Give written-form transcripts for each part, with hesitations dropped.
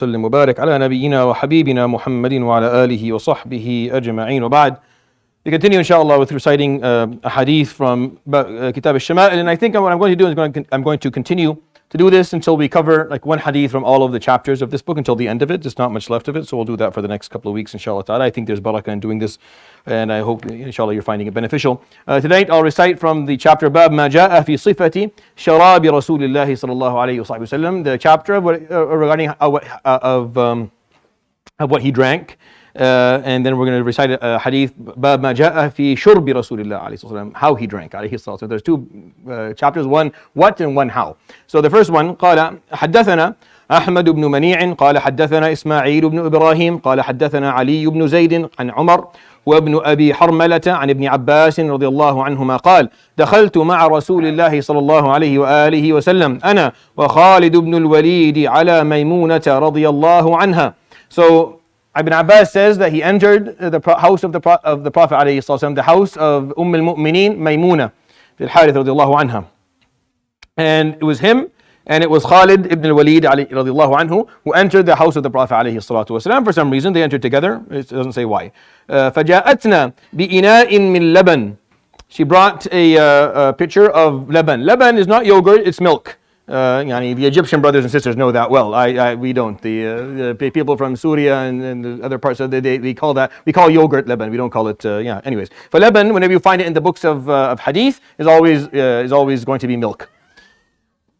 وسلم وبارك على نبينا وحبيبنا محمد وعلى آله وصحبه أجمعين وبعد. We continue inshallah with reciting a hadith from Kitab الشمائل, and I think what I'm going to do is I'm going to continue to do this until we cover like one hadith from all of the chapters of this book until the end of it. There's not much left of it, so we'll do that for the next couple of weeks inshallah ta'ala. I think there's barakah in doing this, and I hope inshallah you're finding it beneficial. Tonight I'll recite from the chapter Bab Ma Ja'a Fi Sifati Sharabi Rasulillahi sallallahu alayhi wa sallam, the chapter of regarding of what he drank. And then we're going to recite a hadith Bab Ma Ja'a Fi Shurbi Rasulillah alayhi sallam, how he drank alayhi sallam. There's two chapters, one what and one how. So the first one, قال حدثنا أحمد بن منيع قال حدثنا إسماعيل بن إبراهيم قال حدثنا علي بن زيد عن عمر وابن أبي حرملة عن ابن عباس رضي الله عنهما قال دخلت مع رسول الله صلى الله عليه وآله وسلم أنا وخالد بن الوليد على ميمونة رضي الله عنها. So Ibn Abbas says that he entered the house of the Prophet ﷺ, the house of al-Mu'mineen Maymuna al-Harith radiallahu anha. And it was him and it was Khalid ibn al-Walid radiallahu anhu who entered the house of the Prophet ﷺ. For some reason they entered together, it doesn't say why. فَجَاءَتْنَا بِإِنَاءٍ مِّن لَبَنٍ. She brought a pitcher of laban. Laban is not yogurt, it's milk. The Egyptian brothers and sisters know that well. We don't. The people from Syria and the other parts of we call yogurt laban. We don't call it. Anyways, for laban, whenever you find it in the books of hadith, is always going to be milk.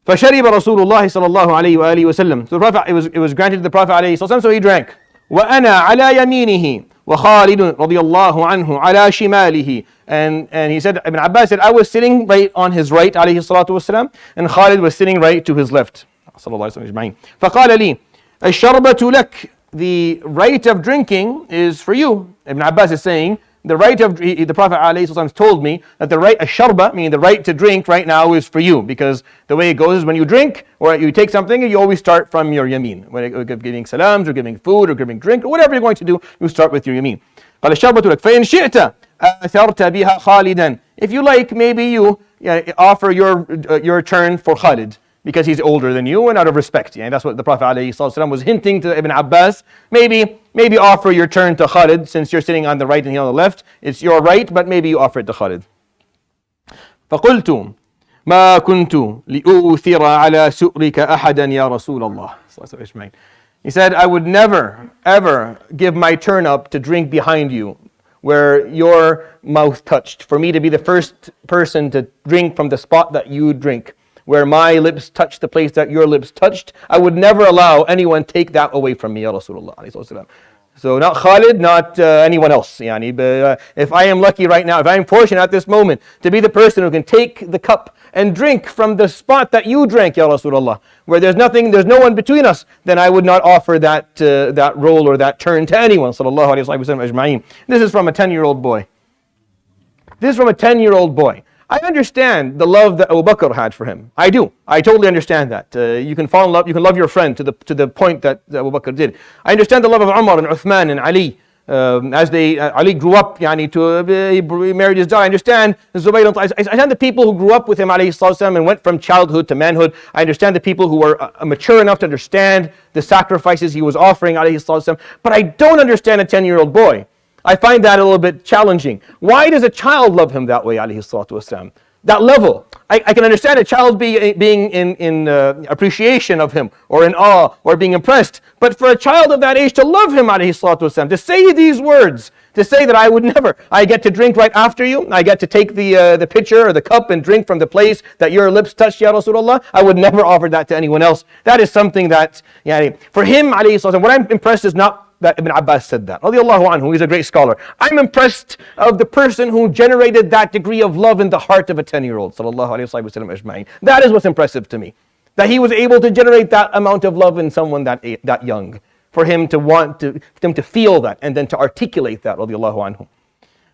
فشرب رسول الله صلى الله عليه وآله وسلم. So the Prophet, it was granted to the Prophet عليه الصلاة والسلام, so he drank. وأنا على يمينه وخالد رضي الله عنه على شماله. And he said, Ibn Abbas said, I was sitting right on his right عليه الصلاة والسلام, and Khalid was sitting right to his left. صلى الله عليه وسلم. فقال لي الشربة لك. The right of drinking is for you. Ibn Abbas is saying, the right of the Prophet ﷺ told me that the right, ash-sharba, meaning the right to drink right now is for you, because the way it goes is when you drink or you take something, you always start from your yameen. When you're giving salams or giving food or giving drink or whatever you're going to do, you start with your yameen. قال الشربة لك فإن شئت أثرت بها خالدا. If you like, maybe you offer your turn for Khalid, because he's older than you and out of respect. That's what the Prophet ﷺ was hinting to Ibn Abbas. Maybe offer your turn to Khalid, since you're sitting on the right and he on the left. It's your right, but maybe you offer it to Khalid. فقلت ما كنت لأؤثر على سؤرك أحدا يا رسول الله. He said, I would never ever give my turn up to drink behind you, where your mouth touched, for me to be the first person to drink from the spot that you drink. Where my lips touched the place that your lips touched, I would never allow anyone take that away from me, Ya Rasulullah. So not Khalid, not anyone else. But if I am lucky right now, if I am fortunate at this moment to be the person who can take the cup and drink from the spot that you drank, Ya Rasulullah, where there's no one between us, then I would not offer that role or that turn to anyone. Sallallahu alayhi wa sallam ajma'in. This is from a 10-year-old boy. This is from a 10-year-old boy. I understand the love that Abu Bakr had for him. I do. I totally understand that. You can fall in love, you can love your friend to the point that Abu Bakr did. I understand the love of Umar and Uthman and Ali. Ali grew up, he married his daughter. I understand Zubayr. I understand the people who grew up with him ﷺ and went from childhood to manhood. I understand the people who were mature enough to understand the sacrifices he was offering ﷺ. But I don't understand a 10-year-old boy. I find that a little bit challenging. Why does a child love him that way, alayhi salatu wasalam? That level. I can understand a child being in appreciation of him, or in awe, or being impressed. But for a child of that age to love him, alayhi salatu wasalam, to say these words, to say that I get to drink right after you, I get to take the pitcher or the cup and drink from the place that your lips touched, Ya Rasulullah, I would never offer that to anyone else. That is something that, for him, alayhi salatu wasalam, what I'm impressed is not that Ibn Abbas said that. Radiallahu anhu, he's a great scholar. I'm impressed of the person who generated that degree of love in the heart of a 10-year-old. Sallallahu alayhi wa sallam ajma'in. That is what's impressive to me. That he was able to generate that amount of love in someone that young. For him to feel that and then to articulate that. Radiallahu anhu.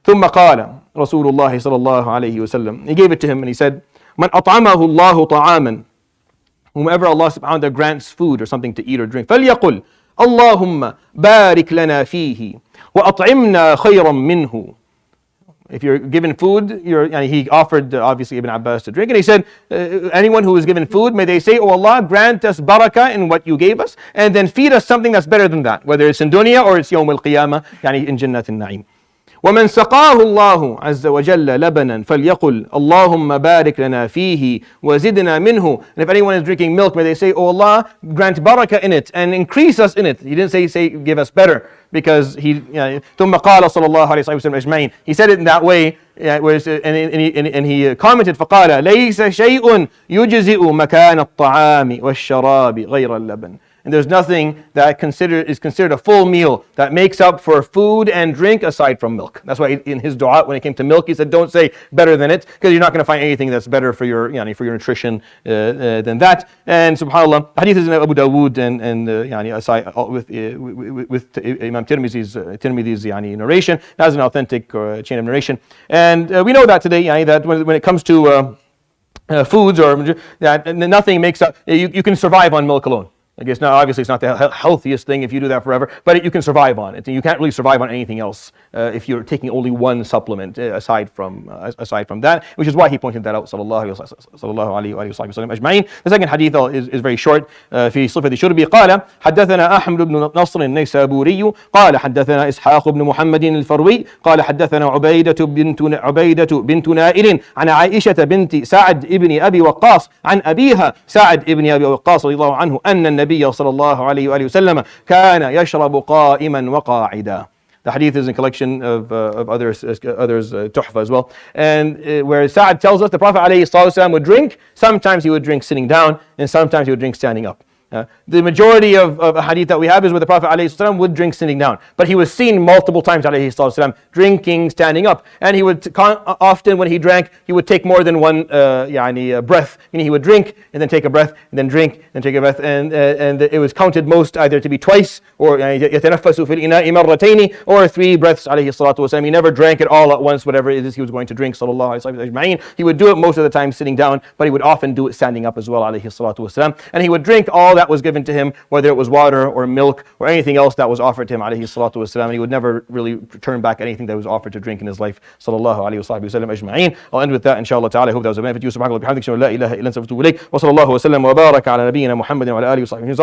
ثم قال رسول الله صلى الله عليه وسلم. He gave it to him and he said, من أطعمه الله طعاما. Whomever Allah subhanahu wa ta'ala grants food or something to eat or drink. فليقل اللهم بارك لنا فيه وأطعمنا خيرا منه. If you're given food, he offered obviously Ibn Abbas to drink, and he said, anyone who is given food, may they say, "Oh Allah, grant us barakah in what you gave us, and then feed us something that's better than that, whether it's in dunya or it's Yawm al-Qiyamah, in Jannat al-Na'im." ومن سقاه الله عز وجل لبنا فليقل اللهم بارك لنا فيه وزدنا منه. And if anyone is drinking milk, may they say, "Oh Allah, grant barakah in it and increase us in it." He didn't say give us better, because ثم قال صلى الله عليه وسلم أجمعين. He said it in that way, and he commented فقال ليس شيء يجزئ مكان الطعام والشراب غير اللبن. And there's nothing that is considered a full meal that makes up for food and drink aside from milk. That's why in his dua, when it came to milk, he said, don't say better than it, because you're not going to find anything that's better for your nutrition than that. And subhanAllah, hadith is in Abu Dawood and aside with Imam Tirmidhi's narration. That's an authentic chain of narration. And we know that today, that when it comes to foods, or that nothing makes up, you can survive on milk alone. I guess now, obviously, it's not the healthiest thing if you do that forever, but you can survive on it. And you can't really survive on anything else if you're taking only one supplement aside from that, which is why he pointed that out. Sallallahu alayhi wa sallam ajma'in. The second hadith is very short. في صفة الشرب قال حدثنا أحمد بن نصر النيسابوري قال حدثنا إسحاق بن محمد الفروي قال حدثنا عبيدة بنت نائل عن عائشة بنت سعد ابن أبي وقاص عن أبيها سعد ابن أبي وقاص رضي الله عنه أن النبي صلى الله عليه وآله وسلم كان يشرب قائما وقاعدا. The hadith is in collection of others tuhfa as well. And where Sa'ad tells us the Prophet ﷺ would drink, sometimes he would drink sitting down, and sometimes he would drink standing up. The majority of a hadith that we have is where the Prophet ___ would drink sitting down, but he was seen multiple times __ drinking standing up, and he would often, when he drank, he would take more than one breath. Meaning he would drink and then take a breath and then drink and take a breath, and it was counted most either to be twice or يتنفس في الإناء مرتين, or 3 breaths __. He never drank it all at once, whatever it is he was going to drink sallallahu alaihi wasallam. He would do it most of the time sitting down, but he would often do it standing up as well __. And he would drink all that was given to him, whether it was water or milk or anything else that was offered to him __. And he would never really turn back anything that was offered to drink in his life sallallahu alaihi wasallam ajma'in. I'll end with that inshallah ta'ala. I hope that was a benefit to you. Subhanallah bihamdika la ilaha illa anta astaghfiruka wa atubu ilayk. Wa sallallahu wa sallam wa baraka ala nabiyyina Muhammadin wa ala alihi wa sahbihi.